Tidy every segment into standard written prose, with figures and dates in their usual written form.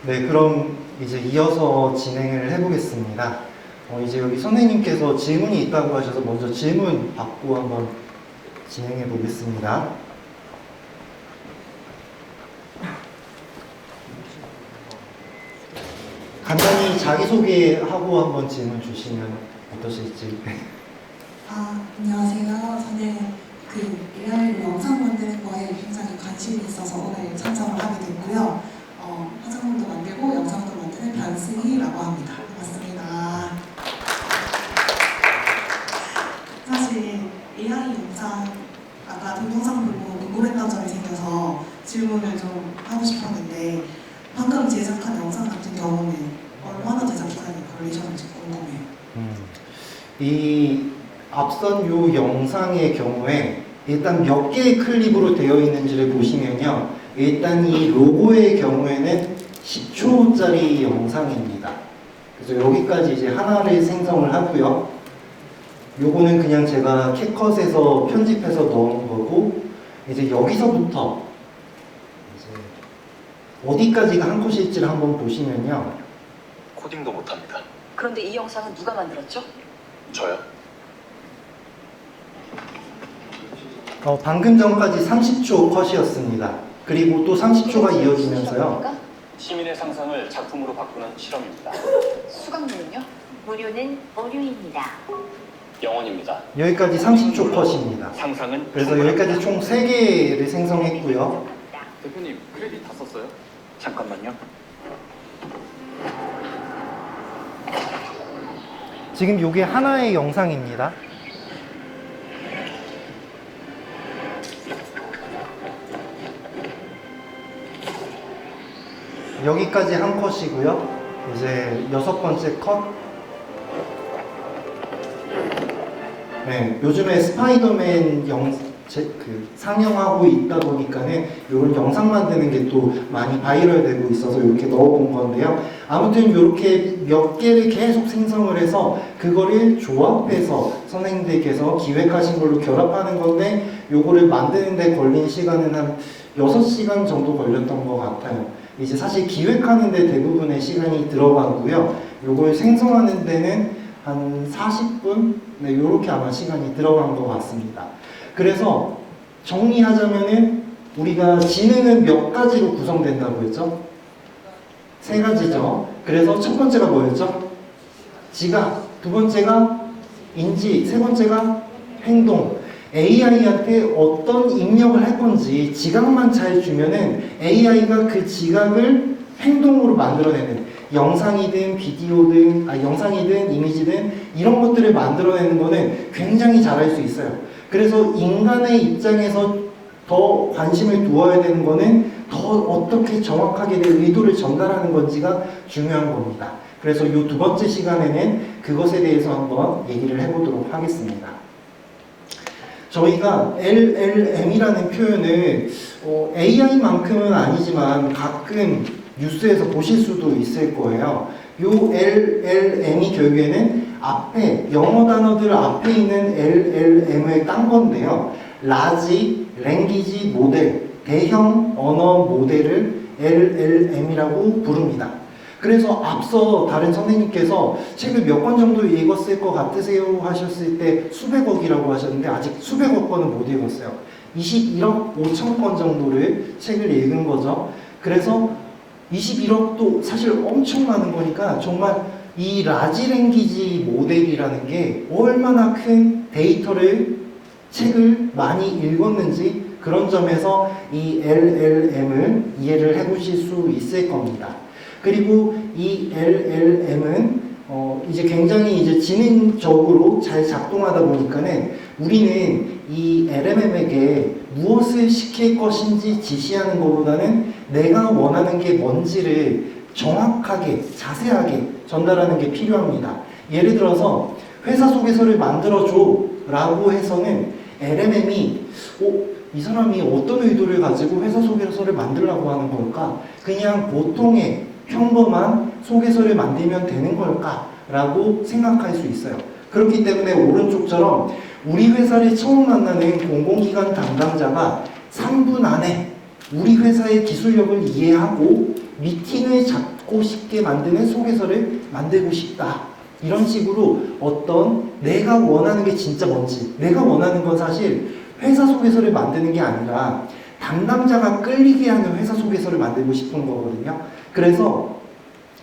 네, 그럼 이제 이어서 진행을 해보겠습니다. 이제 여기 선생님께서 질문이 있다고 하셔서 먼저 질문 받고 한번 진행해 보겠습니다. 간단히 자기소개하고 한번 질문 주시면 어떠실지. 안녕하세요. 저는 AI 영상 만드는 거에 굉장히 관심이 있어서 오늘 참석을 하게 됐고요. 화장품도 만들고 영상도 만드는 변승희라고 합니다. 반갑습니다. 사실 AI 영상 아까 동영상 보고 궁금했던 점이 생겨서 질문을 좀 하고 싶었는데 방금 제작한 영상 같은 경우는 얼마나 제작 기간이 걸리셨는지 궁금해요. 이 앞선 요 영상의 경우에 일단 몇 개의 클립으로 되어 있는지를 보시면요. 일단 이 로고의 경우에는 10초짜리 영상입니다. 그래서 여기까지 이제 하나를 생성을 하고요. 요거는 그냥 제가 캡컷에서 편집해서 넣은 거고, 이제 여기서부터 이제 어디까지가 한 컷일지를 한번 보시면요. 코딩도 못합니다. 그런데 이 영상은 누가 만들었죠? 저요? 방금 전까지 30초 컷이었습니다. 그리고 또 30초가 이어지면서요. 시민의 상상을 작품으로 바꾸는 실험입니다. 수강료는요? 무료는 오류입니다. 영원입니다. 여기까지 30초 컷입니다. 상상은 그래서 여기까지 총 3개를 생성했고요. 대표님 크레딧 다 썼어요? 잠깐만요. 지금 이게 하나의 영상입니다. 여기까지 한 컷이고요. 이제 6번째 컷. 네, 요즘에 스파이더맨 상영하고 있다 보니까는 이런 영상 만드는 게 또 많이 바이럴되고 있어서 이렇게 넣어본 건데요. 아무튼 이렇게 몇 개를 계속 생성을 해서 그거를 조합해서 선생님들께서 기획하신 걸로 결합하는 건데 요거를 만드는데 걸린 시간은 한 6시간 정도 걸렸던 것 같아요. 이제 사실 기획하는데 대부분의 시간이 들어가고요. 요걸 생성하는 데는 한 40분? 네, 요렇게 아마 시간이 들어간 것 같습니다. 그래서 정리하자면은 우리가 지능은 몇 가지로 구성된다고 했죠? 3가지죠. 그래서 첫 번째가 뭐였죠? 지각. 두 번째가 인지. 세 번째가 행동. AI한테 어떤 입력을 할 건지 지각만 잘 주면은 AI가 그 지각을 행동으로 만들어내는, 영상이든 비디오든, 영상이든 이미지든 이런 것들을 만들어내는 거는 굉장히 잘할 수 있어요. 그래서 인간의 입장에서 더 관심을 두어야 되는 거는 더 어떻게 정확하게 내 의도를 전달하는 건지가 중요한 겁니다. 그래서 이 2번째 시간에는 그것에 대해서 한번 얘기를 해보도록 하겠습니다. 저희가 LLM이라는 표현을 AI만큼은 아니지만 가끔 뉴스에서 보실 수도 있을 거예요. 요 LLM이 결국에는 앞에 영어 단어들 앞에 있는 LLM을 딴 건데요. 라지 랭귀지 모델, 대형 언어 모델을 LLM이라고 부릅니다. 그래서 앞서 다른 선생님께서 책을 몇 권 정도 읽었을 것 같으세요 하셨을 때 수백억이라고 하셨는데 아직 수백억 권은 못 읽었어요. 21억 5천 권 정도를 책을 읽은 거죠. 그래서 21억도 사실 엄청 많은 거니까 정말 이 라지 랭귀지 모델이라는 게 얼마나 큰 데이터를, 책을 많이 읽었는지 그런 점에서 이 LLM을 이해를 해보실 수 있을 겁니다. 그리고 이 LLM은 이제 굉장히 이제 지능적으로 잘 작동하다 보니까는 우리는 이 LLM에게 무엇을 시킬 것인지 지시하는 것보다는 내가 원하는 게 뭔지를 정확하게, 자세하게 전달하는 게 필요합니다. 예를 들어서 회사 소개서를 만들어줘 라고 해서는 LLM이 이 사람이 어떤 의도를 가지고 회사 소개서를 만들려고 하는 걸까? 그냥 보통의 평범한 소개서를 만들면 되는 걸까? 라고 생각할 수 있어요. 그렇기 때문에 오른쪽처럼 우리 회사를 처음 만나는 공공기관 담당자가 3분 안에 우리 회사의 기술력을 이해하고 미팅을 잡고 싶게 만드는 소개서를 만들고 싶다. 이런 식으로 어떤 내가 원하는 게 진짜 뭔지, 내가 원하는 건 사실 회사 소개서를 만드는 게 아니라 담당자가 끌리게 하는 회사 소개서를 만들고 싶은 거거든요. 그래서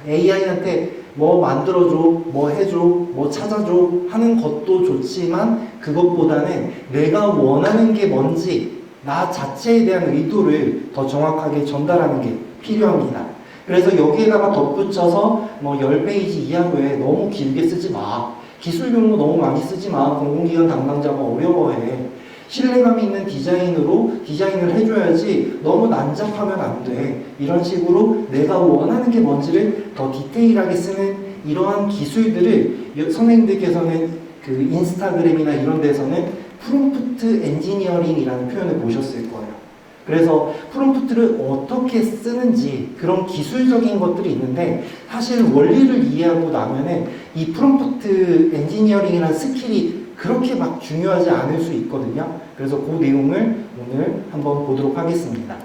AI한테 뭐 만들어줘, 뭐 해줘, 뭐 찾아줘 하는 것도 좋지만 그것보다는 내가 원하는 게 뭔지 나 자체에 대한 의도를 더 정확하게 전달하는 게 필요합니다. 그래서 여기에다가 덧붙여서 뭐 10페이지 이하로에 너무 길게 쓰지 마. 기술 용어 너무 많이 쓰지 마. 공공기관 담당자가 어려워해. 신뢰감 있는 디자인으로 디자인을 해줘야지 너무 난잡하면 안 돼. 이런 식으로 내가 원하는 게 뭔지를 더 디테일하게 쓰는 이러한 기술들을 선생님들께서는 그 인스타그램이나 이런 데서는 프롬프트 엔지니어링이라는 표현을 보셨을 거예요. 그래서 프롬프트를 어떻게 쓰는지 그런 기술적인 것들이 있는데 사실 원리를 이해하고 나면은 이 프롬프트 엔지니어링이라는 스킬이 그렇게 막 중요하지 않을 수 있거든요. 그래서 그 내용을 오늘 한번 보도록 하겠습니다.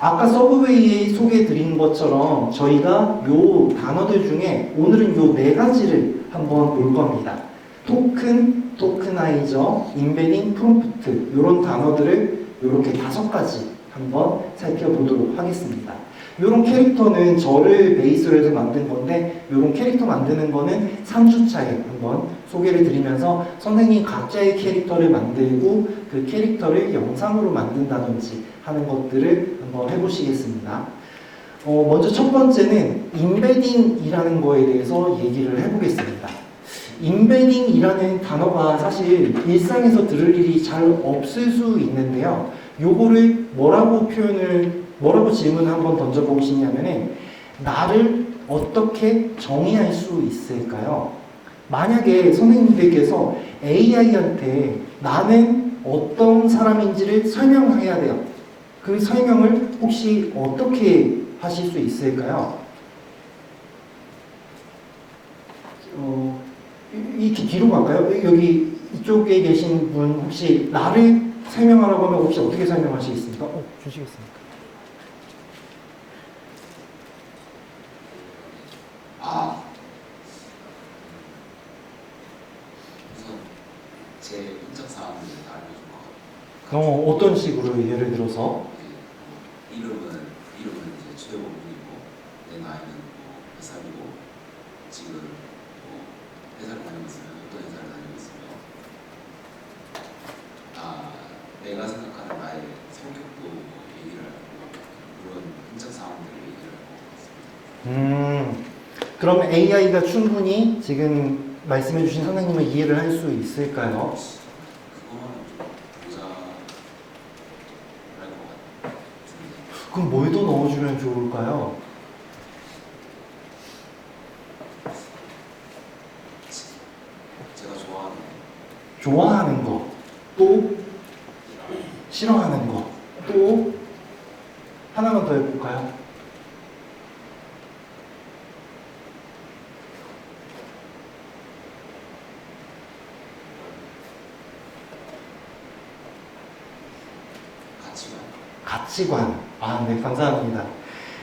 아까 서브웨이에 소개해 드린 것처럼 저희가 요 단어들 중에 오늘은 요 네 가지를 한번 볼 겁니다. 토큰, 토크나이저, 인베딩, 프롬프트 이런 단어들을 이렇게 5가지 한번 살펴보도록 하겠습니다. 이런 캐릭터는 저를 베이스로 해서 만든 건데 이런 캐릭터 만드는 거는 3주차에 한번 소개를 드리면서 선생님 각자의 캐릭터를 만들고 그 캐릭터를 영상으로 만든다든지 하는 것들을 한번 해보시겠습니다. 먼저 첫 번째는 인베딩이라는 거에 대해서 얘기를 해보겠습니다. 인베딩이라는 단어가 사실 일상에서 들을 일이 잘 없을 수 있는데요. 요거를 뭐라고 질문을 한번 던져보고 싶냐면은 나를 어떻게 정의할 수 있을까요? 만약에 선생님들께서 AI한테 나는 어떤 사람인지를 설명해야 돼요. 그 설명을 혹시 어떻게 하실 수 있을까요? 이렇게 뒤로 갈까요? 여기 이쪽에 계신 분 혹시 나를 설명하라고 하면 혹시 어떻게 설명하시겠습니까? 주시겠습니까? 우선 제 인적 사항을 알려준 거. 어떤 식으로 예를 들어서? 이름은 이제 주대본문이고 내 나이는 뭐 몇 살이고 지금 뭐 회사를 다니고 있으면 어떤 회사를 다니고 있으며 내가 생각하는 나의 성격도 얘기를 하고 그런 인적 사항들을 얘기를 하고 있습니다. 그럼 AI가 충분히 지금 말씀해주신 선생님을 이해를 할 수 있을까요? 그거는 좀 모자랄 것 같은데. 그럼 뭘 더 넣어주면 좋을까요? 제가 좋아하는 좋아하는 거, 또 싫어하는 거, 또 하나만 더 해볼까요? 가치관. 네, 감사합니다.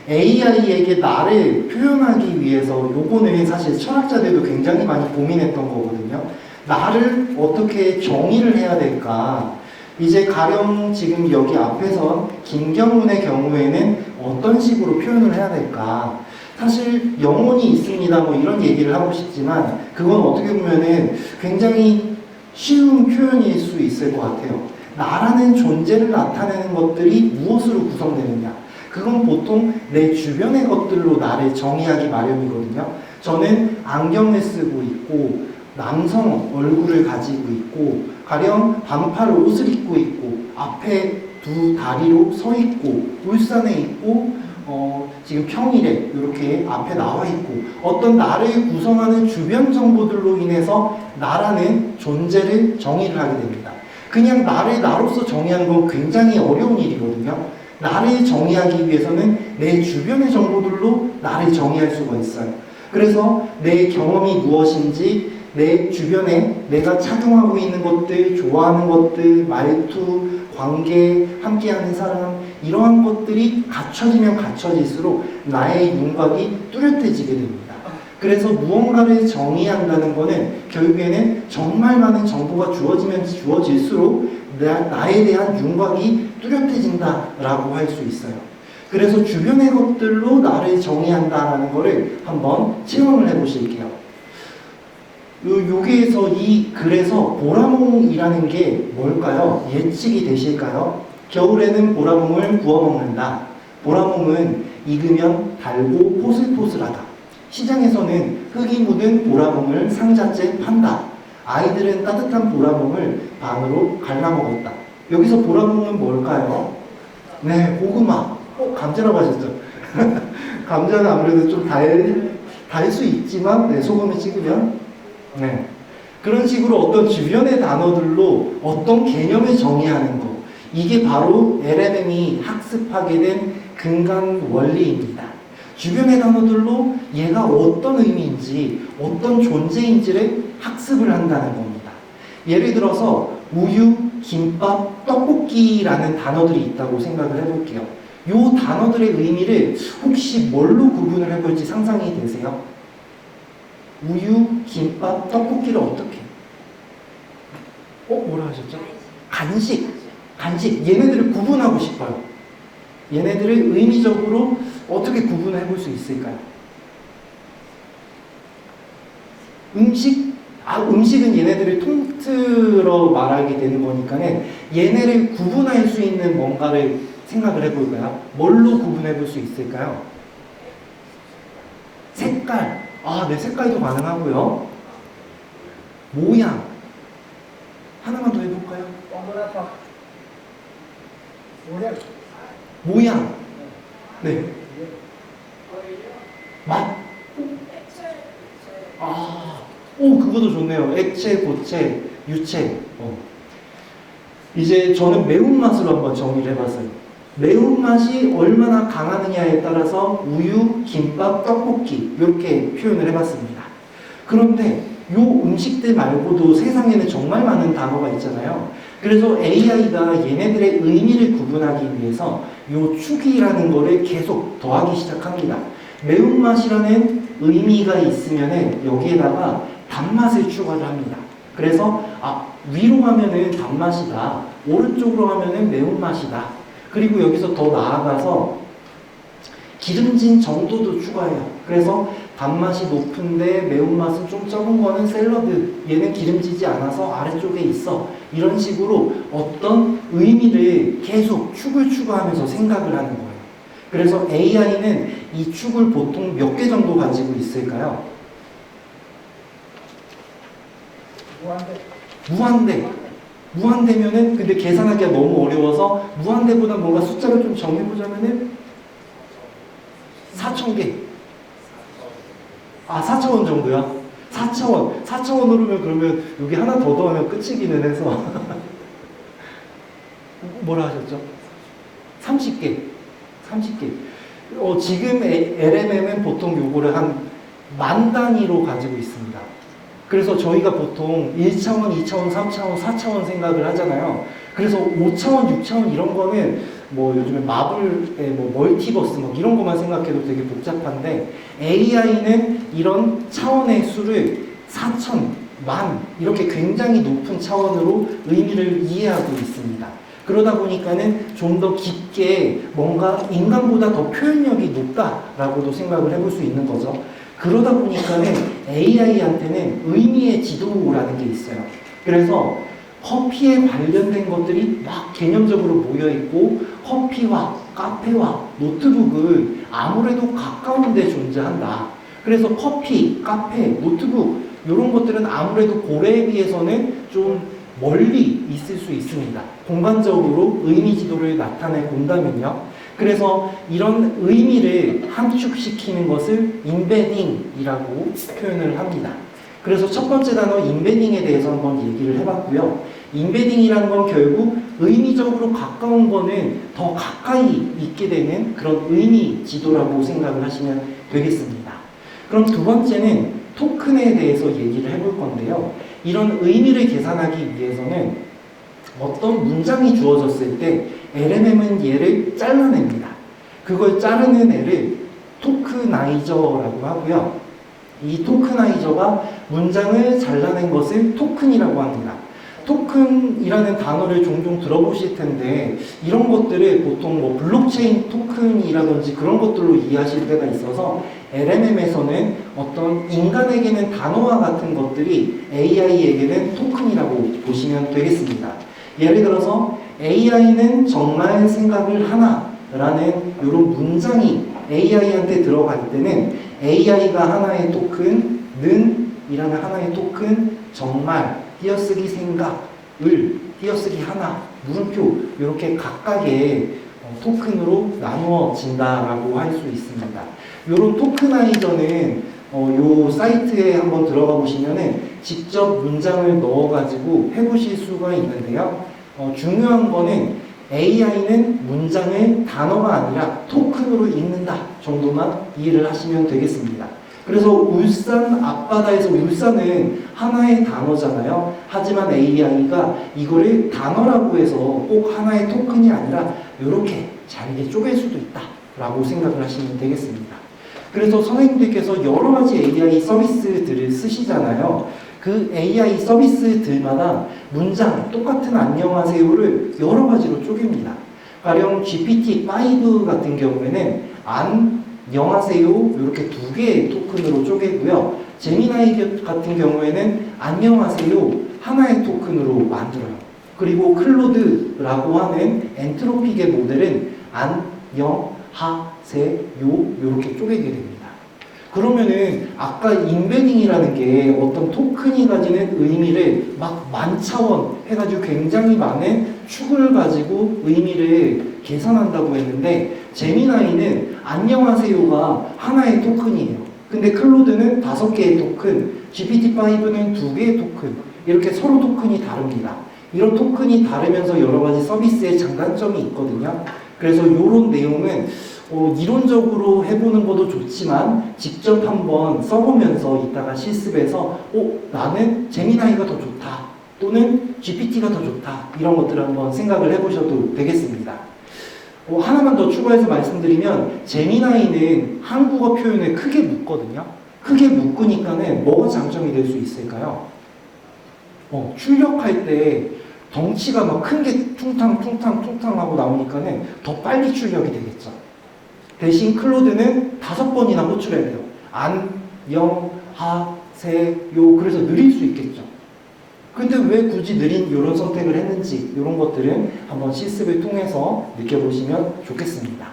AI에게 나를 표현하기 위해서 요거는 사실 철학자들도 굉장히 많이 고민했던 거거든요. 나를 어떻게 정의를 해야 될까? 이제 가령 지금 여기 앞에선 김경훈의 경우에는 어떤 식으로 표현을 해야 될까? 사실 영혼이 있습니다. 뭐 이런 얘기를 하고 싶지만 그건 어떻게 보면은 굉장히 쉬운 표현일 수 있을 것 같아요. 나라는 존재를 나타내는 것들이 무엇으로 구성되느냐? 그건 보통 내 주변의 것들로 나를 정의하기 마련이거든요. 저는 안경을 쓰고 있고 남성 얼굴을 가지고 있고 가령 반팔 옷을 입고 있고 앞에 두 다리로 서 있고 울산에 있고 지금 평일에 이렇게 앞에 나와 있고 어떤 나를 구성하는 주변 정보들로 인해서 나라는 존재를 정의를 하게 됩니다. 그냥 나를 나로서 정의하는 건 굉장히 어려운 일이거든요. 나를 정의하기 위해서는 내 주변의 정보들로 나를 정의할 수가 있어요. 그래서 내 경험이 무엇인지 내 주변에 내가 착용하고 있는 것들, 좋아하는 것들, 말투, 관계, 함께하는 사람, 이러한 것들이 갖춰지면 갖춰질수록 나의 윤곽이 뚜렷해지게 됩니다. 그래서 무언가를 정의한다는 것은 결국에는 정말 많은 정보가 주어지면 주어질수록 나에 대한 윤곽이 뚜렷해진다라고 할 수 있어요. 그래서 주변의 것들로 나를 정의한다라는 것을 한번 체험을 해보실게요. 여기에서 그래서 보라몽이라는 게 뭘까요? 예측이 되실까요? 겨울에는 보라몽을 구워 먹는다. 보라몽은 익으면 달고 포슬포슬하다. 시장에서는 흙이 묻은 보라몽을 상자째 판다. 아이들은 따뜻한 보라몽을 반으로 갈라 먹었다. 여기서 보라몽은 뭘까요? 네, 고구마. 감자라고 하셨죠? 감자는 아무래도 좀 달 수 있지만, 네, 소금을 찍으면. 네. 그런 식으로 어떤 주변의 단어들로 어떤 개념을 정의하는 것. 이게 바로 LMM이 학습하게 된 근간 원리입니다. 주변의 단어들로 얘가 어떤 의미인지, 어떤 존재인지를 학습을 한다는 겁니다. 예를 들어서 우유, 김밥, 떡볶이라는 단어들이 있다고 생각을 해볼게요. 이 단어들의 의미를 혹시 뭘로 구분을 해볼지 상상이 되세요? 우유, 김밥, 떡볶이를 어떻게? 뭐라 하셨죠? 간식. 얘네들을 구분하고 싶어요. 얘네들을 의미적으로 어떻게 구분해 볼 수 있을까요? 음식은 얘네들을 통틀어 말하게 되는 거니까는 얘네를 구분할 수 있는 뭔가를 생각을 해볼까요? 뭘로 구분해 볼 수 있을까요? 색깔. 네, 색깔도 가능하고요. 모양. 하나만 더 해볼까요? 모양. 네. 맛. 그것도 좋네요. 액체, 고체, 유체. 이제 저는 매운맛으로 한번 정리를 해봤어요. 매운맛이 얼마나 강하느냐에 따라서 우유, 김밥, 떡볶이 이렇게 표현을 해봤습니다. 그런데 이 음식들 말고도 세상에는 정말 많은 단어가 있잖아요. 그래서 AI가 얘네들의 의미를 구분하기 위해서 이 축이라는 거를 계속 더하기 시작합니다. 매운맛이라는 의미가 있으면 여기에다가 단맛을 추가를 합니다. 그래서 위로 가면은 단맛이다. 오른쪽으로 가면은 매운맛이다. 그리고 여기서 더 나아가서 기름진 정도도 추가해요. 그래서 단맛이 높은데 매운맛은 좀 적은 거는 샐러드. 얘는 기름지지 않아서 아래쪽에 있어. 이런 식으로 어떤 의미를 계속 축을 추가하면서 생각을 하는 거예요. 그래서 AI는 이 축을 보통 몇 개 정도 가지고 있을까요? 무한대면은 근데 계산하기가 너무 어려워서 무한대보다 뭔가 숫자를 좀 정해보자면은 4,000개. 4차원 정도야? 4차원으로면 그러면 여기 하나 더 더하면 끝이기는 해서 뭐라 하셨죠? 30개. 지금 LMM은 보통 요거를 한 만 단위로 가지고 있습니다. 그래서 저희가 보통 1차원, 2차원, 3차원, 4차원 생각을 하잖아요. 그래서 5차원, 6차원 이런 거는 뭐 요즘에 마블의 뭐 멀티버스 뭐 이런 것만 생각해도 되게 복잡한데 AI는 이런 차원의 수를 4천, 만 이렇게 굉장히 높은 차원으로 의미를 이해하고 있습니다. 그러다 보니까는 좀 더 깊게 뭔가 인간보다 더 표현력이 높다라고도 생각을 해볼 수 있는 거죠. 그러다 보니까는 AI한테는 의미의 지도라는 게 있어요. 그래서 커피에 관련된 것들이 막 개념적으로 모여있고 커피와 카페와 노트북은 아무래도 가까운 데 존재한다. 그래서 커피, 카페, 노트북 이런 것들은 아무래도 고래에 비해서는 좀 멀리 있을 수 있습니다. 공간적으로 의미 지도를 나타내 본다면요. 그래서 이런 의미를 함축시키는 것을 인베딩이라고 표현을 합니다. 그래서 첫 번째 단어 인베딩에 대해서 한번 얘기를 해봤고요. 인베딩이라는 건 결국 의미적으로 가까운 거는 더 가까이 있게 되는 그런 의미 지도라고 생각을 하시면 되겠습니다. 그럼 두 번째는 토큰에 대해서 얘기를 해볼 건데요. 이런 의미를 계산하기 위해서는 어떤 문장이 주어졌을 때 LMM은 얘를 잘라냅니다. 그걸 자르는 애를 토크나이저라고 하고요. 이 토크나이저가 문장을 잘라낸 것을 토큰이라고 합니다. 토큰이라는 단어를 종종 들어보실 텐데 이런 것들을 보통 뭐 블록체인 토큰이라든지 그런 것들로 이해하실 때가 있어서 LMM에서는 어떤 인간에게는 단어와 같은 것들이 AI에게는 토큰이라고 보시면 되겠습니다. 예를 들어서 AI는 정말 생각을 하나 라는 이런 문장이 AI한테 들어갈 때는 AI가 하나의 토큰, 는 이라는 하나의 토큰, 정말, 띄어쓰기 생각을, 띄어쓰기 하나, 물음표 이렇게 각각의 토큰으로 나누어진다라고 할 수 있습니다. 이런 토크나이저는 요 사이트에 한번 들어가 보시면은 직접 문장을 넣어가지고 해보실 수가 있는데요. 중요한 거는 AI는 문장을 단어가 아니라 토큰으로 읽는다 정도만 이해를 하시면 되겠습니다. 그래서 울산 앞바다에서 울산은 하나의 단어잖아요. 하지만 AI가 이거를 단어라고 해서 꼭 하나의 토큰이 아니라 이렇게 잘게 쪼갤 수도 있다 라고 생각을 하시면 되겠습니다. 그래서 선생님들께서 여러 가지 AI 서비스들을 쓰시잖아요. 그 AI 서비스들마다 문장, 똑같은 안녕하세요를 여러 가지로 쪼갭니다. 가령 GPT-5 같은 경우에는 안녕하세요 이렇게 두 개의 토큰으로 쪼개고요. 제미나이 같은 경우에는 안녕하세요 하나의 토큰으로 만들어요. 그리고 클로드라고 하는 엔트로픽의 모델은 안녕하세요 이렇게 쪼개게 됩니다. 그러면은 아까 인베딩이라는 게 어떤 토큰이 가지는 의미를 막 만차원 해가지고 굉장히 많은 축을 가지고 의미를 계산한다고 했는데 제미나이는 안녕하세요가 하나의 토큰이에요. 근데 클로드는 5개의 토큰, GPT-5는 2개의 토큰 이렇게 서로 토큰이 다릅니다. 이런 토큰이 다르면서 여러 가지 서비스의 장단점이 있거든요. 그래서 이런 내용은 이론적으로 해보는 것도 좋지만 직접 한번 써보면서 이따가 실습해서 나는 제미나이가 더 좋다 또는 GPT가 더 좋다 이런 것들을 한번 생각을 해보셔도 되겠습니다. 하나만 더 추가해서 말씀드리면 제미나이는 한국어 표현을 크게 묶거든요. 크게 묶으니까는 뭐가 장점이 될 수 있을까요? 출력할 때 덩치가 막 큰 게 퉁탕 하고 나오니까는 더 빨리 출력이 되겠죠. 대신 클로드는 5번이나 호출해야 돼요. 안녕하세요. 그래서 느릴 수 있겠죠. 근데 왜 굳이 느린 이런 선택을 했는지 이런 것들은 한번 실습을 통해서 느껴보시면 좋겠습니다.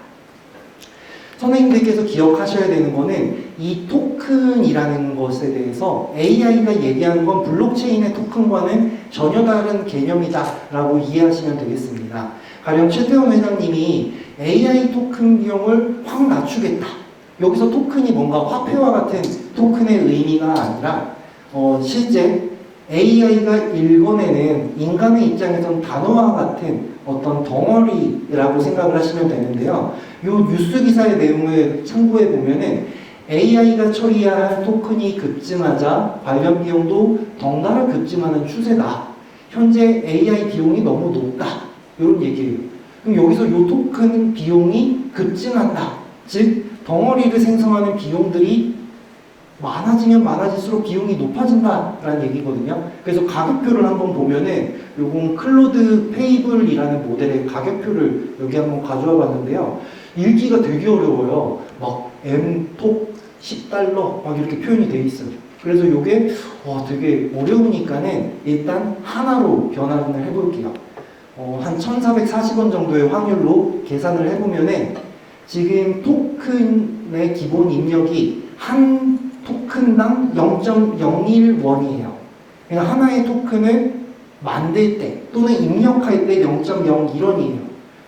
선생님들께서 기억하셔야 되는 거는 이 토큰이라는 것에 대해서 AI가 얘기하는 건 블록체인의 토큰과는 전혀 다른 개념이다라고 이해하시면 되겠습니다. 가령 최태원 회장님이 AI 토큰 비용을 확 낮추겠다. 여기서 토큰이 뭔가 화폐와 같은 토큰의 의미가 아니라 실제 AI가 읽어내는 인간의 입장에선 단어와 같은 어떤 덩어리라고 생각을 하시면 되는데요. 이 뉴스 기사의 내용을 참고해 보면은 AI가 처리할 토큰이 급증하자 관련 비용도 덩달아 급증하는 추세다. 현재 AI 비용이 너무 높다. 이런 얘기예요. 그럼 여기서 이 토큰 비용이 급증한다. 즉 덩어리를 생성하는 비용들이 많아지면 많아질수록 비용이 높아진다라는 얘기거든요. 그래서 가격표를 한번 보면은 요건 클로드 페이블이라는 모델의 가격표를 여기 한번 가져와 봤는데요. 읽기가 되게 어려워요. 막 M톡 10달러 막 이렇게 표현이 돼 있어요. 그래서 요게 되게 어려우니까는 일단 하나로 변환을 해볼게요. 한 1440원 정도의 확률로 계산을 해보면은 지금 토큰의 기본 입력이 한 토큰당 0.01원이에요. 그러니까 하나의 토큰을 만들 때 또는 입력할 때 0.01원이에요.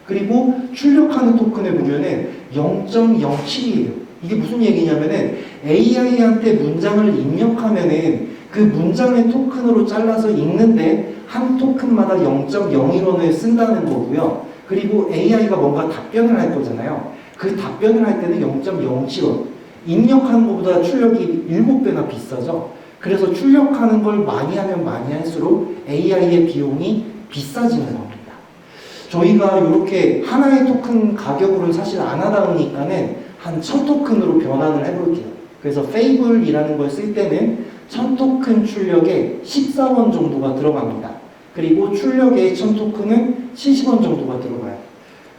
그리고 출력하는 토큰을 보면은 0.07이에요. 이게 무슨 얘기냐면은 AI한테 문장을 입력하면은 그 문장의 토큰으로 잘라서 읽는데 한 토큰마다 0.01원을 쓴다는 거고요. 그리고 AI가 뭔가 답변을 할 거잖아요. 그 답변을 할 때는 0.07원. 입력하는 것보다 출력이 7배나 비싸죠. 그래서 출력하는 걸 많이 하면 많이 할수록 AI의 비용이 비싸지는 겁니다. 저희가 이렇게 하나의 토큰 가격으로는 사실 안 하다 보니까는 한 1000토큰으로 변환을 해볼게요. 그래서 페이블이라는 걸 쓸 때는 1000토큰 출력에 14원 정도가 들어갑니다. 그리고 출력에 1000토큰은 70원 정도가 들어가요.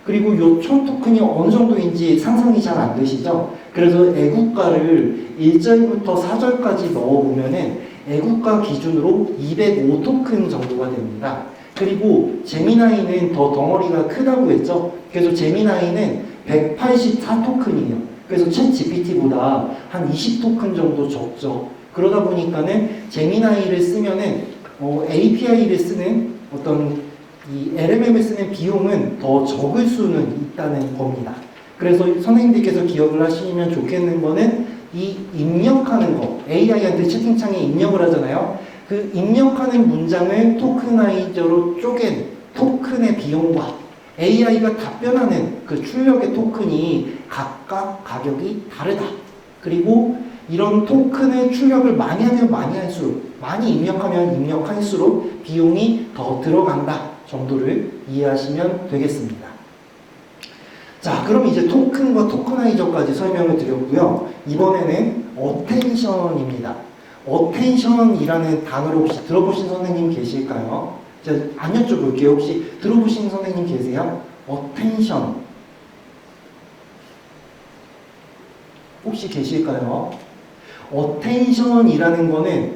그리고 이 1000토큰이 어느 정도인지 상상이 잘 안 되시죠? 그래서 애국가를 1절부터 4절까지 넣어보면은 애국가 기준으로 205토큰 정도가 됩니다. 그리고 제미나이는 더 덩어리가 크다고 했죠? 그래서 제미나이는 184토큰이에요. 그래서 챗 GPT보다 한 20토큰 정도 적죠. 그러다 보니까는 제미나이를 쓰면은 API를 쓰는 어떤 이 LMM을 쓰는 비용은 더 적을 수는 있다는 겁니다. 그래서 선생님들께서 기억을 하시면 좋겠는 거는 이 입력하는 거, AI한테 채팅창에 입력을 하잖아요. 그 입력하는 문장을 토크나이저로 쪼갠 토큰의 비용과 AI가 답변하는 그 출력의 토큰이 각각 가격이 다르다. 그리고 이런 토큰의 출력을 많이 하면 많이 할수록, 많이 입력하면 입력할수록 비용이 더 들어간다 정도를 이해하시면 되겠습니다. 자, 그럼 이제 토큰과 토커나이저까지 설명을 드렸고요. 이번에는 어텐션입니다. 어텐션이라는 단어를 혹시 들어보신 선생님 계실까요? 제가 안 여쭤볼게요. 혹시 들어보신 선생님 계세요? 어텐션 혹시 계실까요? 어텐션이라는 거는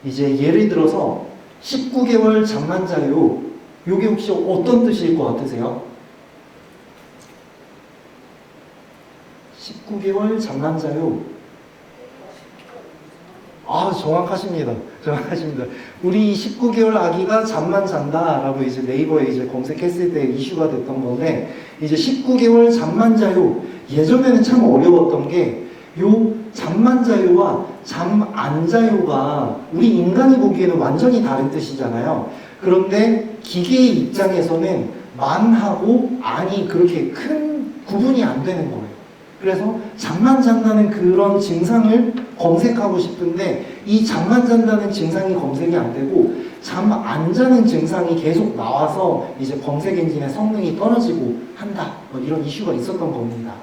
이제 예를 들어서 19개월 잠만 자요. 요게 혹시 어떤 뜻일 것 같으세요? 19개월 잠만 자요. 아, 정확하십니다. 정확하십니다. 우리 19개월 아기가 잠만 잔다라고 이제 네이버에 이제 검색했을 때 이슈가 됐던 건데, 이제 19개월 잠만 자요. 예전에는 참 어려웠던 게, 요 잠만 자요와 잠 안 자요가 우리 인간이 보기에는 완전히 다른 뜻이잖아요. 그런데 기계의 입장에서는 만하고 안이 그렇게 큰 구분이 안 되는 거예요. 그래서 잠만 잔다는 그런 증상을 검색하고 싶은데 이 잠만 잔다는 증상이 검색이 안 되고 잠 안 자는 증상이 계속 나와서 이제 검색 엔진의 성능이 떨어지고 한다. 뭐 이런 이슈가 있었던 겁니다.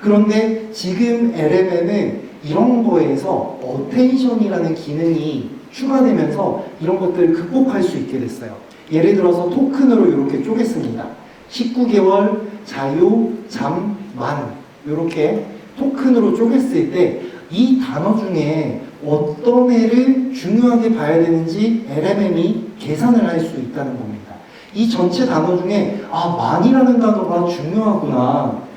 그런데 지금 LMM은 이런 거에서 어텐션이라는 기능이 추가되면서 이런 것들을 극복할 수 있게 됐어요. 예를 들어서 토큰으로 이렇게 쪼갰습니다. 19개월, 자유, 잠, 만 이렇게 토큰으로 쪼갰을 때 이 단어 중에 어떤 애를 중요하게 봐야 되는지 LMM이 계산을 할 수 있다는 겁니다. 이 전체 단어 중에 만이라는 단어가 중요하구나.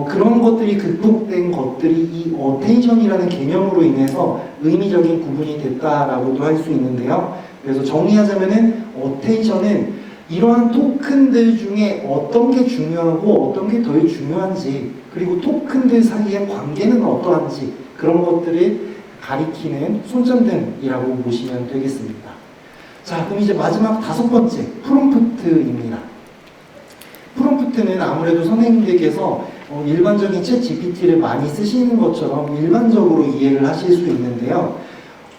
그런 것들이 극복된 것들이 이 어텐션이라는 개념으로 인해서 의미적인 구분이 됐다라고도 할 수 있는데요. 그래서 정리하자면은 어텐션은 이러한 토큰들 중에 어떤 게 중요하고 어떤 게 덜 중요한지, 그리고 토큰들 사이의 관계는 어떠한지 그런 것들을 가리키는 손전등이라고 보시면 되겠습니다. 자, 그럼 이제 마지막 5번째 프롬프트입니다. 프롬프트는 아무래도 선생님들께서 일반적인 챗 GPT를 많이 쓰시는 것처럼 일반적으로 이해를 하실 수 있는데요.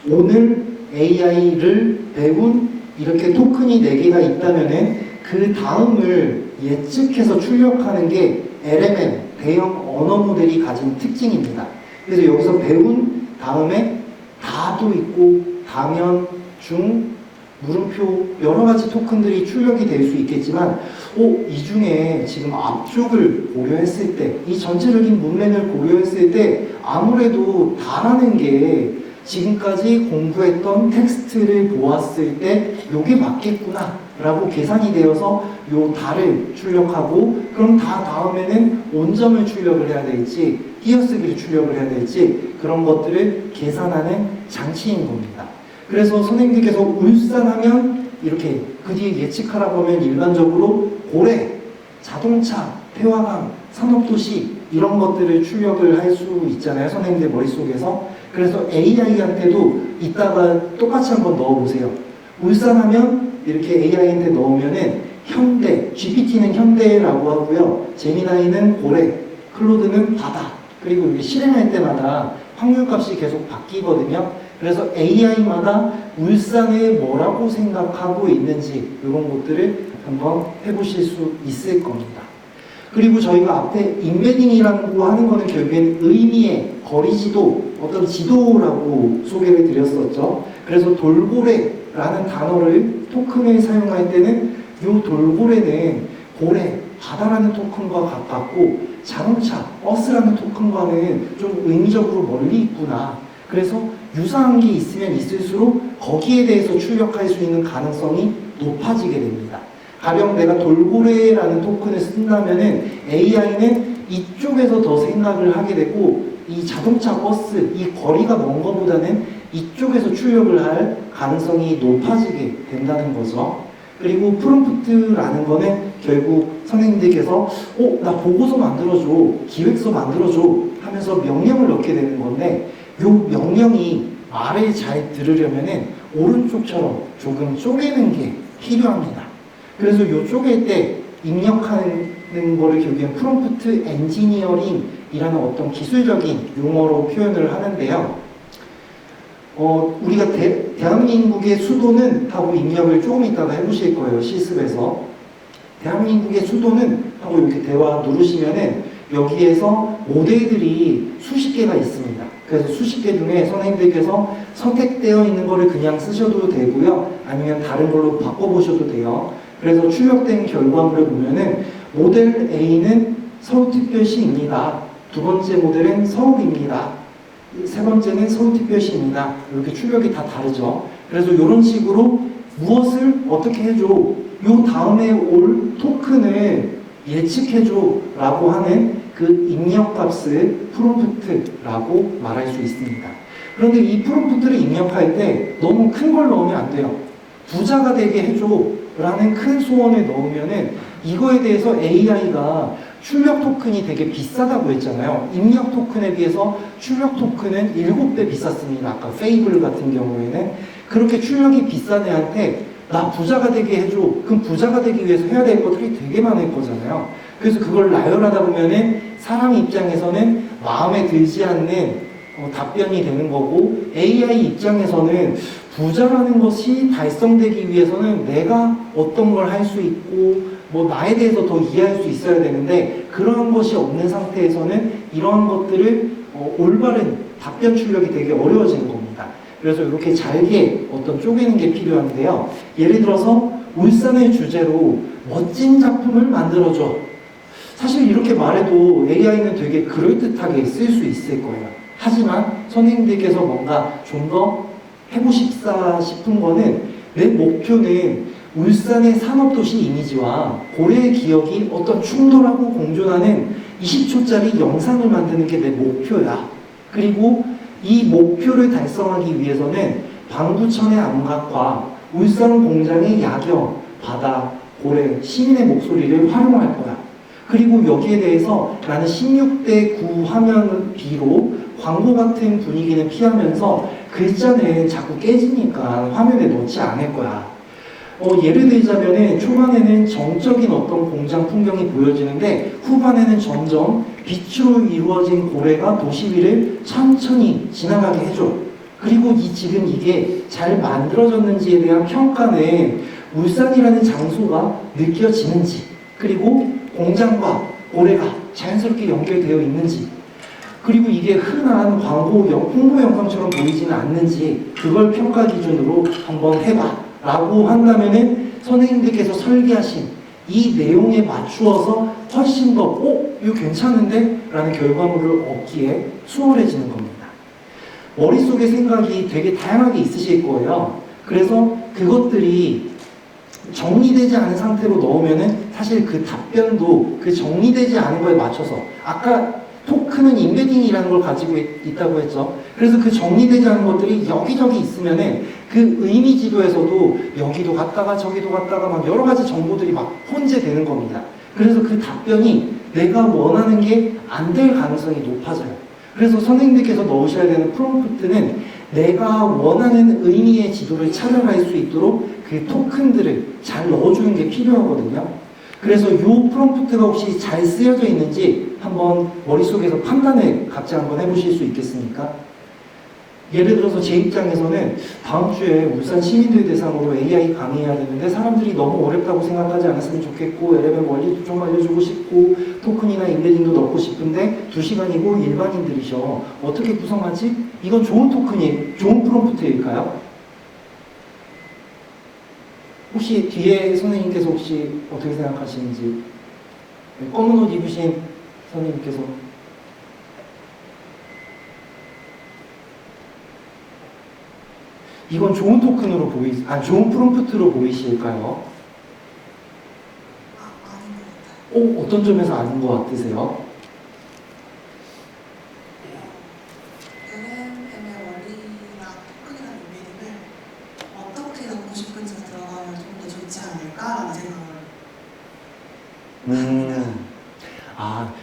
오늘 AI를 배운 이렇게 토큰이 4개가 있다면은 그 다음을 예측해서 출력하는 게 LMM, 대형 언어 모델이 가진 특징입니다. 그래서 여기서 배운 다음에 다도 있고 다면, 중, 물음표 여러 가지 토큰들이 출력이 될 수 있겠지만 이 중에 지금 앞쪽을 고려했을 때, 이 전체적인 문맥을 고려했을 때 아무래도 다라는 게 지금까지 공부했던 텍스트를 보았을 때 요게 맞겠구나 라고 계산이 되어서 요 다를 출력하고, 그럼 다 다음에는 온점을 출력을 해야 될지 띄어쓰기를 출력을 해야 될지 그런 것들을 계산하는 장치인 겁니다. 그래서 선생님들께서 울산하면 이렇게 그 뒤에 예측하라고 하면 일반적으로 고래, 자동차, 태화강, 산업도시 이런 것들을 출력을 할 수 있잖아요. 선생님들 머릿속에서. 그래서 AI한테도 이따가 똑같이 한번 넣어보세요. 울산하면 이렇게 AI한테 넣으면은 현대, GPT는 현대라고 하고요. 제미나이는 고래, 클로드는 바다. 그리고 이게 실행할 때마다 확률값이 계속 바뀌거든요. 그래서 AI마다 울산을 뭐라고 생각하고 있는지 이런 것들을 한번 해보실 수 있을 겁니다. 그리고 저희가 앞에 인베딩이라고 하는 거는 결국엔 의미의 거리지도, 어떤 지도라고 소개를 드렸었죠. 그래서 돌고래라는 단어를 토큰을 사용할 때는 이 돌고래는 고래, 바다라는 토큰과 가깝고 자동차, 버스라는 토큰과는 좀 의미적으로 멀리 있구나. 그래서 유사한 게 있으면 있을수록 거기에 대해서 출력할 수 있는 가능성이 높아지게 됩니다. 가령 내가 돌고래라는 토큰을 쓴다면은 AI는 이쪽에서 더 생각을 하게 되고 이 자동차, 버스, 이 거리가 먼 것보다는 이쪽에서 출력을 할 가능성이 높아지게 된다는 거죠. 그리고 프롬프트라는 거는 결국 선생님들께서 나 보고서 만들어줘, 기획서 만들어줘 하면서 명령을 넣게 되는 건데 이 명령이 말을 잘 들으려면은 오른쪽처럼 조금 쪼개는 게 필요합니다. 그래서 이 쪼갤 때 입력하는 거를 결국엔 프롬프트 엔지니어링이라는 어떤 기술적인 용어로 표현을 하는데요. 우리가 대한민국의 수도는 하고 입력을 조금 이따가 해보실 거예요. 실습에서. 대한민국의 수도는 하고 이렇게 대화 누르시면은 여기에서 모델들이 수십 개가 있습니다. 그래서 수십 개 중에 선생님들께서 선택되어 있는 거를 그냥 쓰셔도 되고요. 아니면 다른 걸로 바꿔보셔도 돼요. 그래서 출력된 결과물을 보면은 모델 A는 서울특별시입니다. 두 번째 모델은 서울입니다. 세 번째는 서울특별시입니다. 이렇게 출력이 다 다르죠. 그래서 이런 식으로 무엇을 어떻게 해줘, 요 다음에 올 토큰을 예측해줘 라고 하는 그 입력값을 프롬프트라고 말할 수 있습니다. 그런데 이 프롬프트를 입력할 때 너무 큰 걸 넣으면 안 돼요. 부자가 되게 해줘 라는 큰 소원을 넣으면은 이거에 대해서 AI가 출력 토큰이 되게 비싸다고 했잖아요. 입력 토큰에 비해서 출력 토큰은 7배 비쌌습니다. 아까 페이블 같은 경우에는. 그렇게 출력이 비싼 애한테 나 부자가 되게 해줘. 그럼 부자가 되기 위해서 해야 될 것들이 되게 많을 거잖아요. 그래서 그걸 나열하다 보면은 사람 입장에서는 마음에 들지 않는 답변이 되는 거고 AI 입장에서는 부자라는 것이 달성되기 위해서는 내가 어떤 걸 할 수 있고 뭐 나에 대해서 더 이해할 수 있어야 되는데 그러한 것이 없는 상태에서는 이러한 것들을 올바른 답변 출력이 되게 어려워지는 겁니다. 그래서 이렇게 잘게 어떤 쪼개는 게 필요한데요. 예를 들어서 울산을 주제로 멋진 작품을 만들어줘. 사실 이렇게 말해도 AI는 되게 그럴듯하게 쓸 수 있을 거예요. 하지만 선생님들께서 뭔가 좀 더 해보십사 싶은 거는 내 목표는 울산의 산업도시 이미지와 고래의 기억이 어떤 충돌하고 공존하는 20초짜리 영상을 만드는 게 내 목표야. 그리고 이 목표를 달성하기 위해서는 방구천의 암각과 울산 공장의 야경, 바다, 고래, 시민의 목소리를 활용할 거야. 그리고 여기에 대해서 나는 16대 9 화면 B로 광고 같은 분위기는 피하면서 글자는 자꾸 깨지니까 화면에 넣지 않을 거야. 예를 들자면은 초반에는 정적인 어떤 공장 풍경이 보여지는데 후반에는 점점 빛으로 이루어진 고래가 도시 위를 천천히 지나가게 해줘. 그리고 지금 이게 잘 만들어졌는지에 대한 평가는 울산이라는 장소가 느껴지는지, 그리고 공장과 고래가 자연스럽게 연결되어 있는지, 그리고 이게 흔한 광고 홍보 영상처럼 보이지는 않는지 그걸 평가 기준으로 한번 해봐 라고 한다면은 선생님들께서 설계하신 이 내용에 맞추어서 훨씬 더 이거 괜찮은데? 라는 결과물을 얻기에 수월해지는 겁니다. 머릿속에 생각이 되게 다양하게 있으실 거예요. 그래서 그것들이 정리되지 않은 상태로 넣으면은 사실 그 답변도 그 정리되지 않은 거에 맞춰서 아까 토큰은 인베딩이라는 걸 가지고 있다고 했죠. 그래서 그 정리되지 않은 것들이 여기저기 있으면은 그 의미 지도에서도 여기도 갔다가 저기도 갔다가 막 여러 가지 정보들이 막 혼재되는 겁니다. 그래서 그 답변이 내가 원하는 게 안 될 가능성이 높아져요. 그래서 선생님들께서 넣으셔야 되는 프롬프트는 내가 원하는 의미의 지도를 찾아갈 수 있도록 그 토큰들을 잘 넣어주는 게 필요하거든요. 그래서 이 프롬프트가 혹시 잘 쓰여져 있는지 한번 머릿속에서 판단을 각자 한번 해보실 수 있겠습니까? 예를 들어서 제 입장에서는 다음 주에 울산 시민들 대상으로 AI 강의해야 되는데 사람들이 너무 어렵다고 생각하지 않았으면 좋겠고 LLM 원리도 좀 알려주고 싶고 토큰이나 인베딩도 넣고 싶은데 2시간이고 일반인들이셔. 어떻게 구성하지? 이건 좋은 토큰이, 좋은 프롬프트일까요? 혹시 뒤에 선생님께서 혹시 어떻게 생각하시는지, 검은 옷 입으신 선생님께서 이건 좋은 토큰으로 좋은 프롬프트로 보이실까요? 아닌 것 같아요. 어떤 점에서 아닌 것 같으세요? LLM의 원리나 토큰이나 인베딩을 어떻게 넣고 싶은지 들어가면 좀 더 좋지 않을까라는 생각을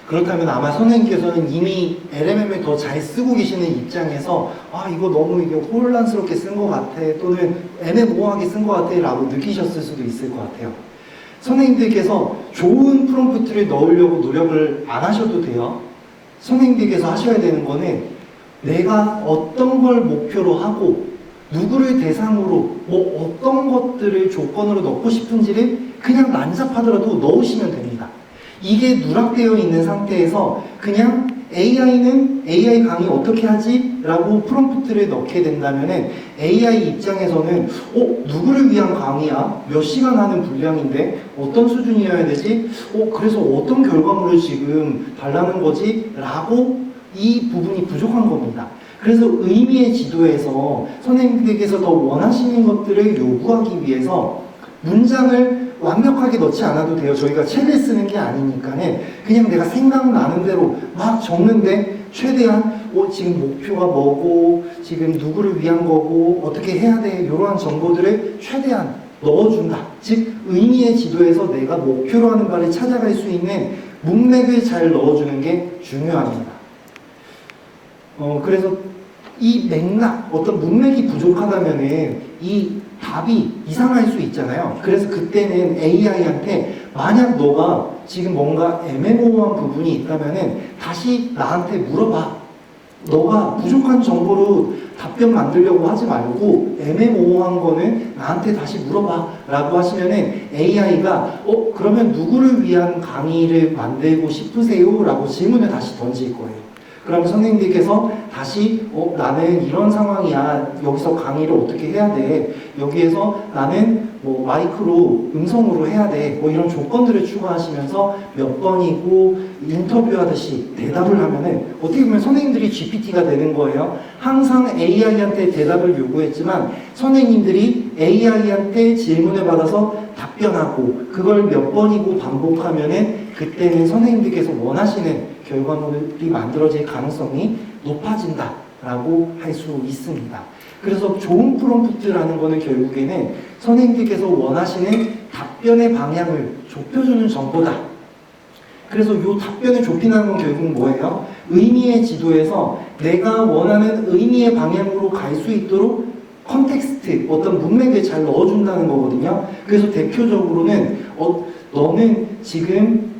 그렇다면 아마 선생님께서는 이미 LMM을 더 잘 쓰고 계시는 입장에서 이거 너무 이게 혼란스럽게 쓴 것 같아 또는 애매모호하게 쓴 것 같아 라고 느끼셨을 수도 있을 것 같아요. 선생님들께서 좋은 프롬프트를 넣으려고 노력을 안 하셔도 돼요. 선생님들께서 하셔야 되는 거는 내가 어떤 걸 목표로 하고 누구를 대상으로 어떤 것들을 조건으로 넣고 싶은지를 그냥 난잡하더라도 넣으시면 됩니다. 이게 누락되어 있는 상태에서 그냥 AI는 AI 강의 어떻게 하지? 라고 프롬프트를 넣게 된다면은 AI 입장에서는 누구를 위한 강의야? 몇 시간 하는 분량인데 어떤 수준이어야 되지? 그래서 어떤 결과물을 지금 달라는 거지? 라고 이 부분이 부족한 겁니다. 그래서 의미의 지도에서 선생님들께서 더 원하시는 것들을 요구하기 위해서 문장을 완벽하게 넣지 않아도 돼요. 저희가 책을 쓰는 게 아니니까는 그냥 내가 생각나는 대로 막 적는데 최대한 지금 목표가 뭐고 지금 누구를 위한 거고 어떻게 해야 돼 이러한 정보들을 최대한 넣어준다. 즉 의미의 지도에서 내가 목표로 하는 바를 찾아갈 수 있는 문맥을 잘 넣어주는 게 중요합니다. 그래서 이 맥락, 어떤 문맥이 부족하다면은 이 답이 이상할 수 있잖아요. 그래서 그때는 AI한테 만약 너가 지금 뭔가 애매모호한 부분이 있다면은 다시 나한테 물어봐. 너가 부족한 정보로 답변 만들려고 하지 말고 애매모호한 거는 나한테 다시 물어봐 라고 하시면은 AI가 그러면 누구를 위한 강의를 만들고 싶으세요? 라고 질문을 다시 던질 거예요. 그럼 선생님들께서 다시 나는 이런 상황이야. 여기서 강의를 어떻게 해야 돼. 여기에서 나는 마이크로 음성으로 해야 돼. 이런 조건들을 추가하시면서 몇 번이고 인터뷰하듯이 대답을 하면은 어떻게 보면 선생님들이 GPT가 되는 거예요. 항상 AI한테 대답을 요구했지만 선생님들이 AI한테 질문을 받아서 답변하고 그걸 몇 번이고 반복하면은 그때는 선생님들께서 원하시는 결과물이 만들어질 가능성이 높아진다라고 할 수 있습니다. 그래서 좋은 프롬프트라는 거는 결국에는 선생님들께서 원하시는 답변의 방향을 좁혀주는 정보다. 그래서 이 답변을 좁히는 건 결국 뭐예요? 의미의 지도에서 내가 원하는 의미의 방향으로 갈 수 있도록 컨텍스트, 어떤 문맥을 잘 넣어준다는 거거든요. 그래서 대표적으로는 너는 지금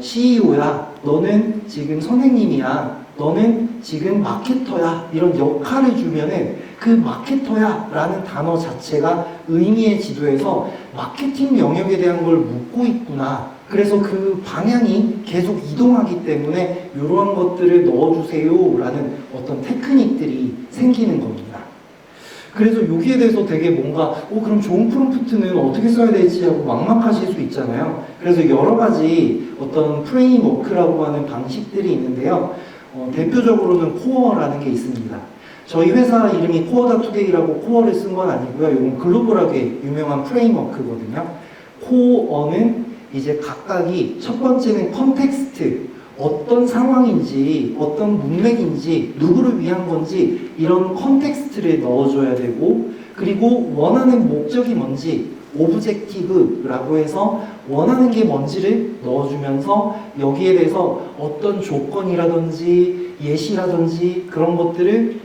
CEO야, 너는 지금 선생님이야, 너는 지금 마케터야 이런 역할을 주면은 그 마케터야 라는 단어 자체가 의미의 지도에서 마케팅 영역에 대한 걸 묻고 있구나. 그래서 그 방향이 계속 이동하기 때문에 이러한 것들을 넣어주세요 라는 어떤 테크닉들이 생기는 겁니다. 그래서 여기에 대해서 되게 뭔가 그럼 좋은 프롬프트는 어떻게 써야 될지 하고 막막하실 수 있잖아요. 그래서 여러 가지 어떤 프레임워크라고 하는 방식들이 있는데요. 대표적으로는 코어라는 게 있습니다. 저희 회사 이름이 코어다 투데이라고 코어를 쓴 건 아니고요. 이건 글로벌하게 유명한 프레임워크거든요. 코어는 이제 각각이 첫 번째는 컨텍스트, 어떤 상황인지, 어떤 문맥인지, 누구를 위한 건지 이런 컨텍스트를 넣어줘야 되고, 그리고 원하는 목적이 뭔지, 오브젝티브라고 해서 원하는 게 뭔지를 넣어주면서 여기에 대해서 어떤 조건이라든지 예시라든지 그런 것들을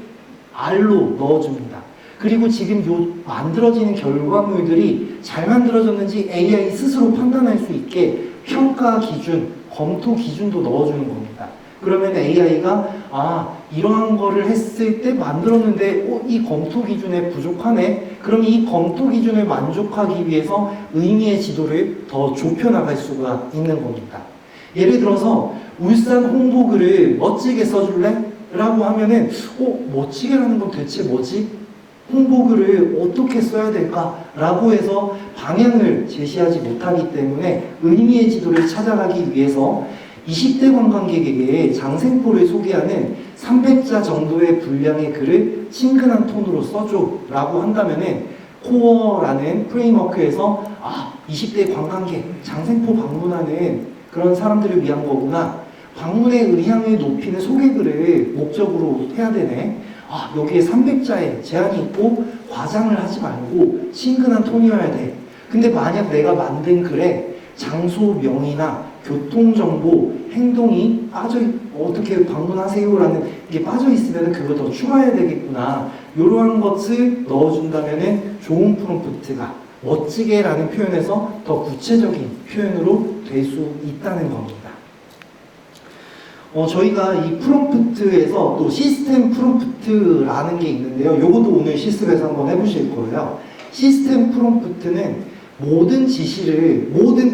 R로 넣어줍니다. 그리고 지금 요 만들어지는 결과물들이 잘 만들어졌는지 AI 스스로 판단할 수 있게 평가 기준, 검토 기준도 넣어주는 겁니다. 그러면 AI가 이러한 거를 했을 때 만들었는데 이 검토 기준에 부족하네. 그럼 이 검토 기준을 만족하기 위해서 의미의 지도를 더 좁혀나갈 수가 있는 겁니다. 예를 들어서 울산 홍보글을 멋지게 써줄래? 라고 하면은 멋지게라는 건 대체 뭐지? 홍보글을 어떻게 써야 될까? 라고 해서 방향을 제시하지 못하기 때문에 의미의 지도를 찾아가기 위해서 20대 관광객에게 장생포를 소개하는 300자 정도의 분량의 글을 친근한 톤으로 써줘 라고 한다면은 코어라는 프레임워크에서 20대 관광객, 장생포 방문하는 그런 사람들을 위한 거구나. 방문의 의향을 높이는 소개글을 목적으로 해야 되네. 여기에 300자의 제한이 있고 과장을 하지 말고 친근한 톤이어야 돼. 근데 만약 내가 만든 글에 장소명이나 교통정보, 행동이 어떻게 방문하세요라는 게 빠져있으면 그걸 더 추가해야 되겠구나. 이러한 것을 넣어준다면 좋은 프롬프트가 멋지게라는 표현에서 더 구체적인 표현으로 될 수 있다는 겁니다. 저희가 이 프롬프트에서 또 시스템 프롬프트라는 게 있는데요. 요것도 오늘 실습에서 한번 해보실 거예요. 시스템 프롬프트는 모든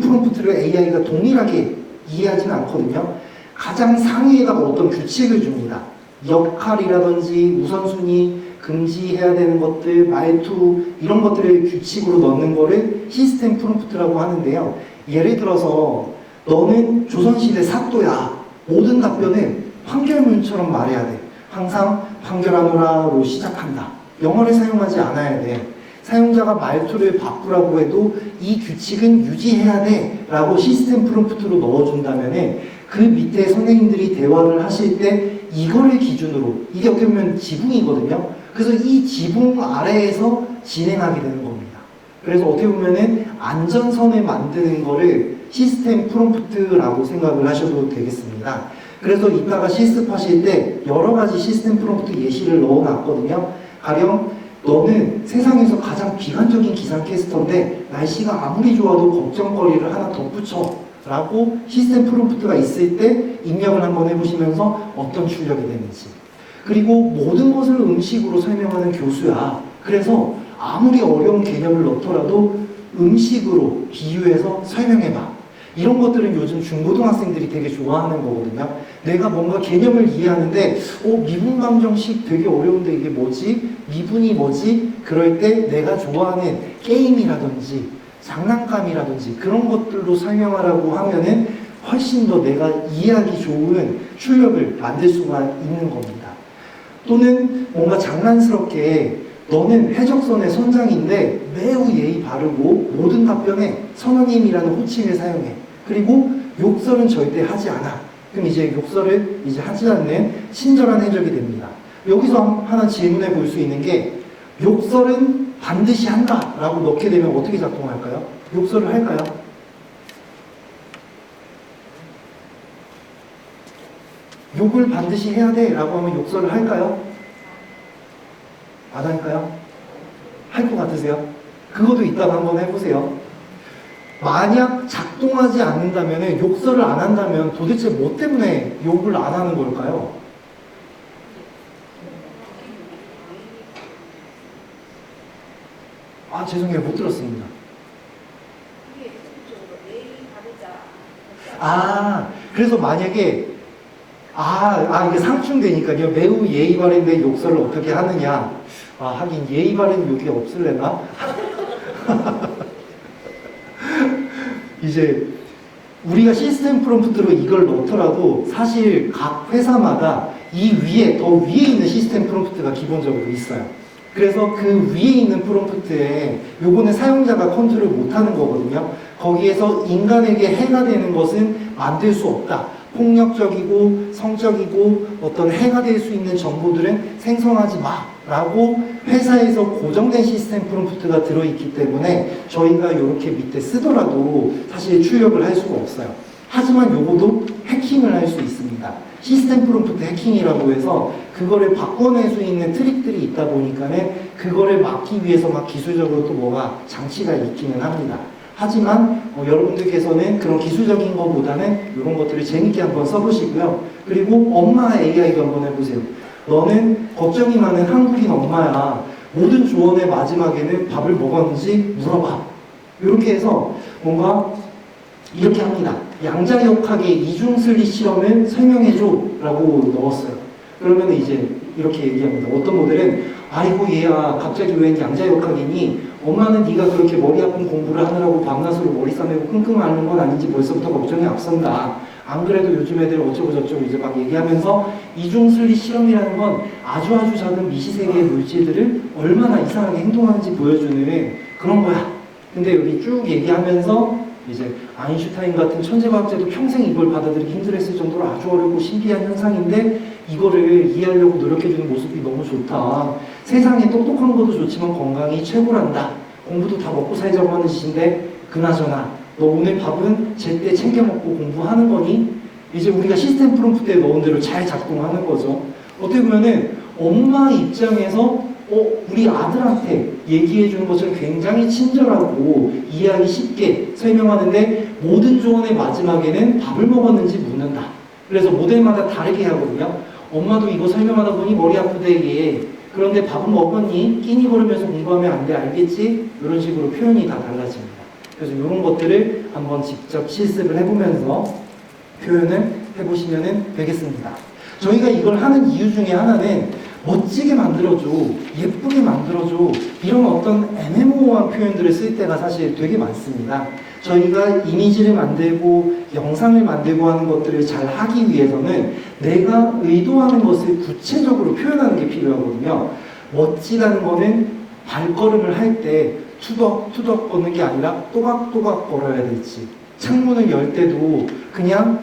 프롬프트를 AI가 동일하게 이해하지는 않거든요. 가장 상위에다가 어떤 규칙을 줍니다. 역할이라든지 우선순위, 금지해야 되는 것들, 말투 이런 것들을 규칙으로 넣는 거를 시스템 프롬프트라고 하는데요. 예를 들어서 너는 조선시대 사또야. 모든 답변은 판결문처럼 말해야 돼. 항상 판결하노라로 시작한다. 영어를 사용하지 않아야 돼. 사용자가 말투를 바꾸라고 해도 이 규칙은 유지해야 돼 라고 시스템 프롬프트로 넣어준다면 그 밑에 선생님들이 대화를 하실 때 이거를 기준으로, 이게 어떻게 보면 지붕이거든요. 그래서 이 지붕 아래에서 진행하게 되는 겁니다. 그래서 어떻게 보면 안전선을 만드는 거를 시스템 프롬프트라고 생각을 하셔도 되겠습니다. 그래서 이따가 실습하실 때 여러 가지 시스템 프롬프트 예시를 넣어놨거든요. 가령 너는 세상에서 가장 비관적인 기상캐스터인데 날씨가 아무리 좋아도 걱정거리를 하나 덧붙여 라고 시스템 프롬프트가 있을 때 입력을 한번 해보시면서 어떤 출력이 되는지. 그리고 모든 것을 음식으로 설명하는 교수야. 그래서 아무리 어려운 개념을 넣더라도 음식으로 비유해서 설명해봐. 이런 것들은 요즘 중고등학생들이 되게 좋아하는 거거든요. 내가 뭔가 개념을 이해하는데 미분방정식 되게 어려운데 이게 뭐지? 미분이 뭐지? 그럴 때 내가 좋아하는 게임이라든지 장난감이라든지 그런 것들로 설명하라고 하면은 훨씬 더 내가 이해하기 좋은 출력을 만들 수가 있는 겁니다. 또는 뭔가 장난스럽게 너는 해적선의 선장인데 매우 예의 바르고 모든 답변에 선원님이라는 호칭을 사용해. 그리고 욕설은 절대 하지 않아. 그럼 이제 욕설을 하지 않는 친절한 해적이 됩니다. 여기서 하나 질문해 볼 수 있는 게 욕설은 반드시 한다 라고 넣게 되면 어떻게 작동할까요? 욕설을 할까요? 욕을 반드시 해야 돼 라고 하면 욕설을 할까요? 안 할까요? 할 것 같으세요? 그것도 이따가 한번 해보세요. 만약 작동하지 않는다면, 욕설을 안 한다면 도대체 뭐 때문에 욕을 안 하는 걸까요? 죄송해요. 못 들었습니다. 그래서 만약에 이게 상충되니까요. 매우 예의 바른데 욕설을 어떻게 하느냐. 하긴 예의 바른 욕이 없을래나? 이제 우리가 시스템 프롬프트로 이걸 넣더라도 사실 각 회사마다 이 위에, 더 위에 있는 시스템 프롬프트가 기본적으로 있어요. 그래서 그 위에 있는 프롬프트에 요거는 사용자가 컨트롤 못하는 거거든요. 거기에서 인간에게 해가 되는 것은 만들 수 없다. 폭력적이고 성적이고 어떤 해가 될 수 있는 정보들은 생성하지 마 라고 회사에서 고정된 시스템 프롬프트가 들어있기 때문에 저희가 이렇게 밑에 쓰더라도 사실 출력을 할 수가 없어요. 하지만 요거도 해킹을 할 수 있습니다. 시스템 프롬프트 해킹이라고 해서 그거를 바꿔낼 수 있는 트릭들이 있다 보니까는 그거를 막기 위해서 막 기술적으로 또 뭐가 장치가 있기는 합니다. 하지만 여러분들께서는 그런 기술적인 것보다는 이런 것들을 재밌게 한번 써보시고요. 그리고 엄마 AI도 한번 해보세요. 너는 걱정이 많은 한국인 엄마야. 모든 조언의 마지막에는 밥을 먹었는지 물어봐. 이렇게 해서 뭔가 이렇게 합니다. 양자역학의 이중슬리 실험을 설명해줘 라고 넣었어요. 그러면 이제 이렇게 얘기합니다. 어떤 모델은 아이고 얘야 갑자기 웬 양자역학이니 엄마는 네가 그렇게 머리 아픈 공부를 하느라고 밤낮으로 머리 싸매고 끙끙 앓는 건 아닌지 벌써부터 걱정이 앞선다. 안 그래도 요즘 애들 어쩌고 저쩌고 이제 막 얘기하면서 이중슬리 실험이라는 건 아주 작은 미시세계의 물질들을 얼마나 이상하게 행동하는지 보여주는 그런 거야. 근데 여기 쭉 얘기하면서 이제 아인슈타인 같은 천재과학자도 평생 이걸 받아들이기 힘들었을 정도로 아주 어렵고 신비한 현상인데 이거를 이해하려고 노력해주는 모습이 너무 좋다. 세상에 똑똑한 것도 좋지만 건강이 최고란다. 공부도 다 먹고 살자고 하는 짓인데 그나저나 너 오늘 밥은 제때 챙겨 먹고 공부하는 거니? 이제 우리가 시스템 프롬프트에 넣은 대로 잘 작동하는 거죠. 어떻게 보면은 엄마 입장에서 우리 아들한테 얘기해 주는 것처럼 굉장히 친절하고 이해하기 쉽게 설명하는데 모든 조언의 마지막에는 밥을 먹었는지 묻는다. 그래서 모델마다 다르게 하거든요. 엄마도 이거 설명하다 보니 머리 아프대 얘. 그런데 밥은 먹었니? 끼니 거르면서 공부하면 안 돼. 알겠지? 이런 식으로 표현이 다 달라집니다. 그래서 이런 것들을 한번 직접 실습을 해보면서 표현을 해보시면 되겠습니다. 저희가 이걸 하는 이유 중에 하나는 멋지게 만들어줘, 예쁘게 만들어줘 이런 어떤 애매모호한 표현들을 쓸 때가 사실 되게 많습니다. 저희가 이미지를 만들고 영상을 만들고 하는 것들을 잘 하기 위해서는 내가 의도하는 것을 구체적으로 표현하는 게 필요하거든요. 멋지다는 거는 발걸음을 할 때 투덕투덕 걷는 게 아니라 또각또각 걸어야 될지, 창문을 열 때도 그냥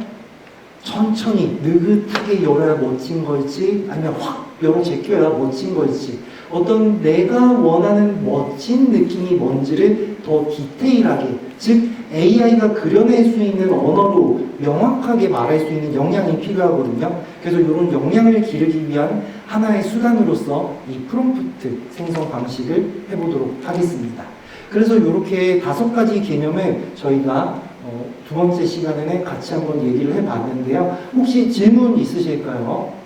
천천히 느긋하게 열어야 멋진 걸지 아니면 확 열어 제껴야 멋진 걸지, 어떤 내가 원하는 멋진 느낌이 뭔지를 더 디테일하게, 즉 AI가 그려낼 수 있는 언어로 명확하게 말할 수 있는 역량이 필요하거든요. 그래서 이런 역량을 기르기 위한 하나의 수단으로서 이 프롬프트 생성 방식을 해보도록 하겠습니다. 그래서 이렇게 5가지 개념을 저희가 두 번째 시간에는 같이 한번 얘기를 해봤는데요. 혹시 질문 있으실까요?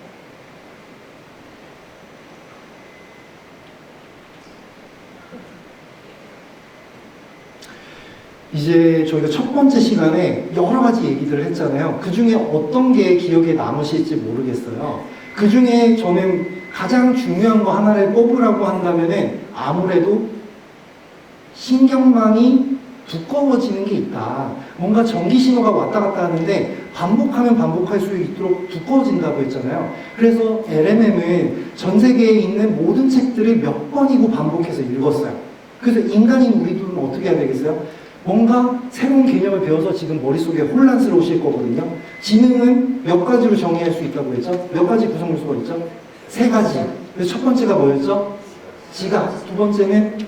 이제 저희가 첫 번째 시간에 여러 가지 얘기들을 했잖아요. 그 중에 어떤 게 기억에 남으실지 모르겠어요. 그 중에 저는 가장 중요한 거 하나를 꼽으라고 한다면은 아무래도 신경망이 두꺼워지는 게 있다. 뭔가 전기 신호가 왔다 갔다 하는데 반복하면 반복할 수 있도록 두꺼워진다고 했잖아요. 그래서 LMM은 전 세계에 있는 모든 책들을 몇 번이고 반복해서 읽었어요. 그래서 인간인 우리들은 어떻게 해야 되겠어요? 뭔가 새로운 개념을 배워서 지금 머릿속에 혼란스러우실 거거든요. 지능은 몇 가지로 정의할 수 있다고 했죠? 몇 가지 구성 요소가 있죠? 3가지. 그래서 첫 번째가 뭐였죠? 지각. 두 번째는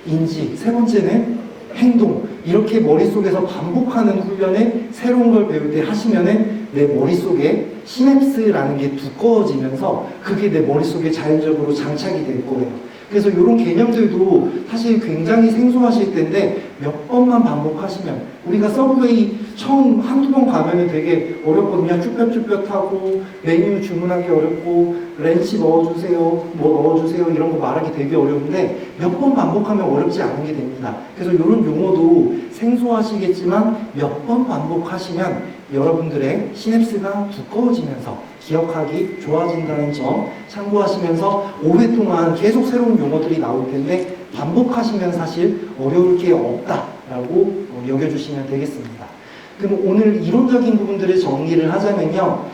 인지. 세 번째는 행동. 이렇게 머릿속에서 반복하는 훈련을 새로운 걸 배울 때 하시면은 내 머릿속에 시냅스라는 게 두꺼워지면서 그게 내 머릿속에 자연적으로 장착이 될 거예요. 그래서 이런 개념들도 사실 굉장히 생소하실 텐데 몇 번만 반복하시면, 우리가 서브웨이 처음 한두 번 가면은 되게 어렵거든요. 쭈뼛쭈뼛하고 메뉴 주문하기 어렵고 렌치 넣어주세요, 뭐 넣어주세요 이런 거 말하기 되게 어려운데 몇 번 반복하면 어렵지 않은 게 됩니다. 그래서 이런 용어도 생소하시겠지만 몇 번 반복하시면 여러분들의 시냅스가 두꺼워지면서 기억하기 좋아진다는 점 참고하시면서 5회 동안 계속 새로운 용어들이 나올 텐데 반복하시면 사실 어려울 게 없다라고 여겨주시면 되겠습니다. 그럼 오늘 이론적인 부분들을 정리를 하자면요.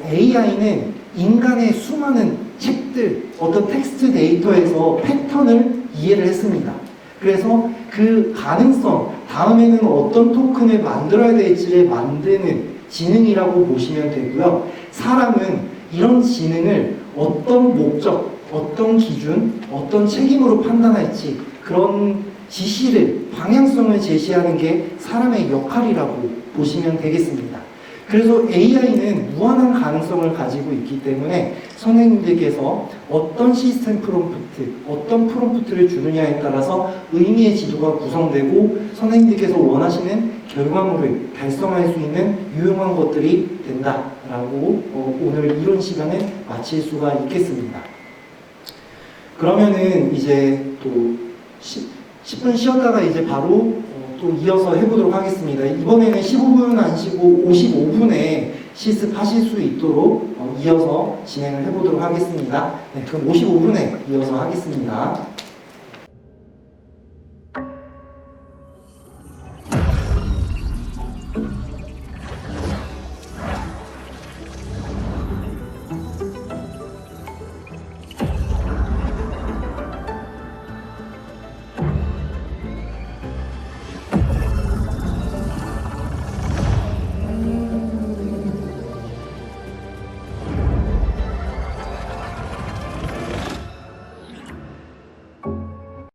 AI는 인간의 수많은 책들, 어떤 텍스트 데이터에서 패턴을 이해를 했습니다. 그래서 그 가능성, 다음에는 어떤 토큰을 만들어야 될지를 만드는 지능이라고 보시면 되고요. 사람은 이런 지능을 어떤 목적, 어떤 기준, 어떤 책임으로 판단할지 그런 지시를, 방향성을 제시하는 게 사람의 역할이라고 보시면 되겠습니다. 그래서 AI는 무한한 가능성을 가지고 있기 때문에 선생님들께서 어떤 시스템 프롬프트, 어떤 프롬프트를 주느냐에 따라서 의미의 지도가 구성되고 선생님들께서 원하시는 결과물을 달성할 수 있는 유용한 것들이 된다라고 오늘 이론 시간을 마칠 수가 있겠습니다. 그러면은 이제 또 10분 쉬었다가 이제 바로 또 이어서 해보도록 하겠습니다. 이번에는 15분 안 쉬고 55분에 실습하실 수 있도록 이어서 진행을 해보도록 하겠습니다. 네, 그럼 55분에 이어서 하겠습니다.